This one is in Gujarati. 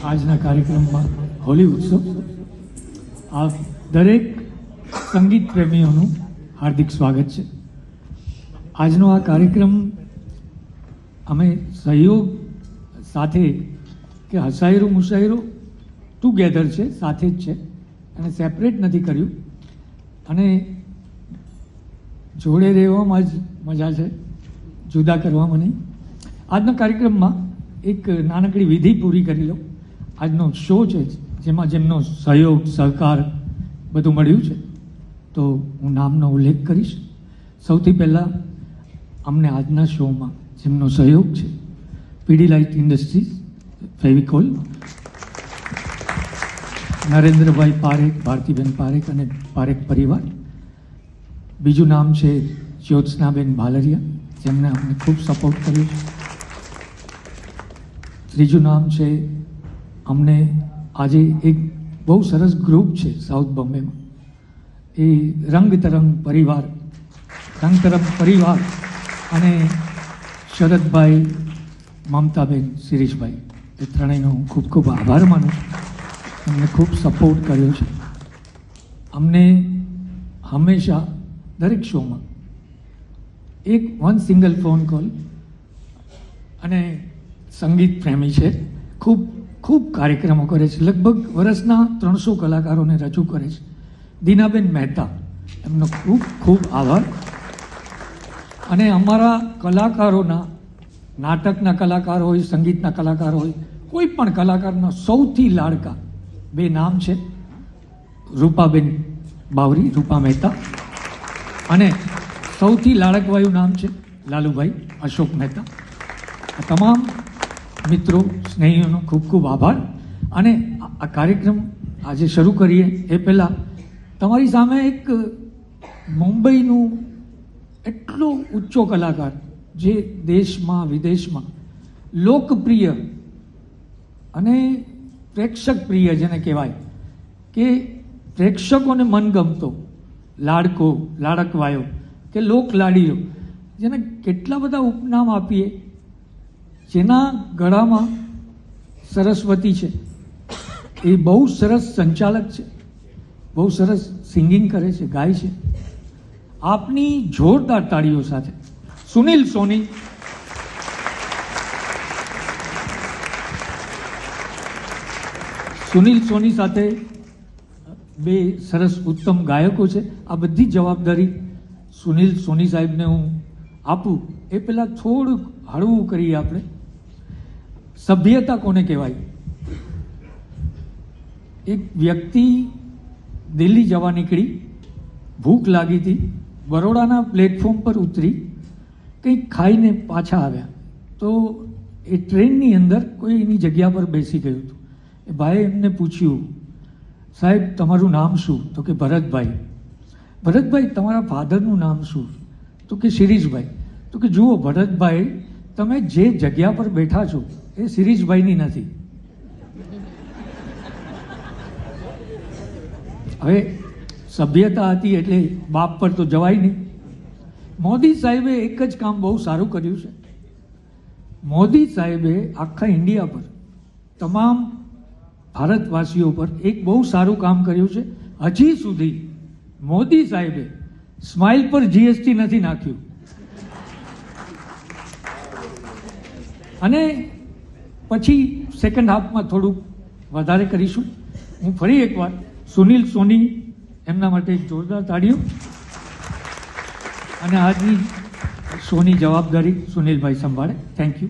આજના કાર્યક્રમમાં હોલી ઉત્સવ આ દરેક સંગીત પ્રેમીઓનું હાર્દિક સ્વાગત છે. આજનો આ કાર્યક્રમ અમે સહયોગ સાથે કે હસાયરું મુશાયરું ટુગેધર છે, સાથે જ છે અને સેપરેટ નથી કર્યું અને જોડે રહેવામાં જ મજા છે, જુદા કરવામાં નહીં. આજના કાર્યક્રમમાં એક નાનકડી વિધિ પૂરી કરી લો. આજનો શો છે જેમાં જેમનો સહયોગ સહકાર બધું મળ્યું છે તો હું નામનો ઉલ્લેખ કરીશ. સૌથી પહેલાં અમને આજના શોમાં જેમનો સહયોગ છે પીડીલાઇટ ઇન્ડસ્ટ્રીઝ, ફેવિકોલ, નરેન્દ્રભાઈ પારેખ, ભારતીબેન પારેખ અને પારેખ પરિવાર. બીજું નામ છે જ્યોત્સનાબેન ભાલરિયા, જેમને અમને ખૂબ સપોર્ટ કર્યો છે. ત્રીજું નામ છે અમને આજે એક બહુ સરસ ગ્રુપ છે સાઉથ બોમ્બેમાં, એ રંગતરંગ પરિવાર અને શરદભાઈ, મમતાબેન, શિરીષભાઈ, એ ત્રણેયનો હું ખૂબ ખૂબ આભાર માનું છું. અમને ખૂબ સપોર્ટ કર્યો છે. અમને હંમેશા દરેક શોમાં એક સિંગલ ફોન કોલ, અને સંગીત પ્રેમી છે, ખૂબ કાર્યક્રમો કરે છે, લગભગ વર્ષના 300 કલાકારોને રજૂ કરે છે. દીનાબેન મહેતા, એમનો ખૂબ આભાર. અને અમારા કલાકારોના, નાટકના કલાકાર હોય, સંગીતના કલાકાર હોય, કોઈ પણ કલાકારના સૌથી લાડકા બે નામ છે, રૂપાબેન બાવરી, રૂપા મહેતા, અને સૌથી લાડકવાયું નામ છે લાલુભાઈ અશોક મહેતા. આ તમામ મિત્રો, સ્નેહીઓનો ખૂબ આભાર. અને આ કાર્યક્રમ આજે શરૂ કરીએ એ પહેલાં તમારી સામે એક મુંબઈનું એટલો ઊંચો કલાકાર, જે દેશમાં વિદેશમાં લોકપ્રિય અને પ્રેક્ષક પ્રિય જેને કહેવાય, કે પ્રેક્ષકોને મનગમતો, લાડકો, લાડકવાયો કે લોકલાડીયો, જેને કેટલા બધા ઉપનામ આપીએ, જેના ગળામાં સરસ્વતી છે, એ બહુ સરસ સંચાલક છે, બહુ સરસ સિંગિંગ કરે છે, ગાય છે. આપની જોરદાર તાળીઓ સાથે સુનિલ સોની. સુનિલ સોની સાથે બે સરસ ઉત્તમ ગાયકો છે. આ બધી જવાબદારી સુનિલ સોની સાહેબને હું આપું એ પહેલાં થોડુંક હળવું કરીએ આપણે. સભ્યતા કોને કહેવાય? એક વ્યક્તિ દિલ્હી જવા નીકળી, ભૂખ લાગી હતી, બરોડાના પ્લેટફોર્મ પર ઉતરી, કંઈક ખાઈને પાછા આવ્યા તો એ ટ્રેનની અંદર કોઈ એની જગ્યા પર બેસી ગયું હતું. એ ભાઈએ એમને પૂછ્યું, સાહેબ તમારું નામ શું? તો કે ભરતભાઈ. ભરતભાઈ, તમારા ફાધરનું નામ શું? તો કે શિરીષભાઈ. તો કે જુઓ ભરતભાઈ, તમે જે જગ્યા પર બેઠા છો એ શિરીષભાઈની નથી. હવે સભ્યતા હતી એટલે બાપ પર તો જવાય નહીં. મોદી સાહેબે એક જ કામ બહુ સારું કર્યું છે. મોદી સાહેબે આખા ઇન્ડિયા પર, તમામ ભારતવાસીઓ પર એક બહુ સારું કામ કર્યું છે. હજી સુધી મોદી સાહેબે સ્માઇલ પર જીએસટી નથી નાખ્યું. અને પછી સેકન્ડ હાફમાં થોડુંક વધારે કરીશું. હું ફરી એકવાર સુનિલ સોની, એમના માટે એક જોરદાર તાળીઓ. અને આજની શોની જવાબદારી સુનિલભાઈ સંભાળે. Thank you.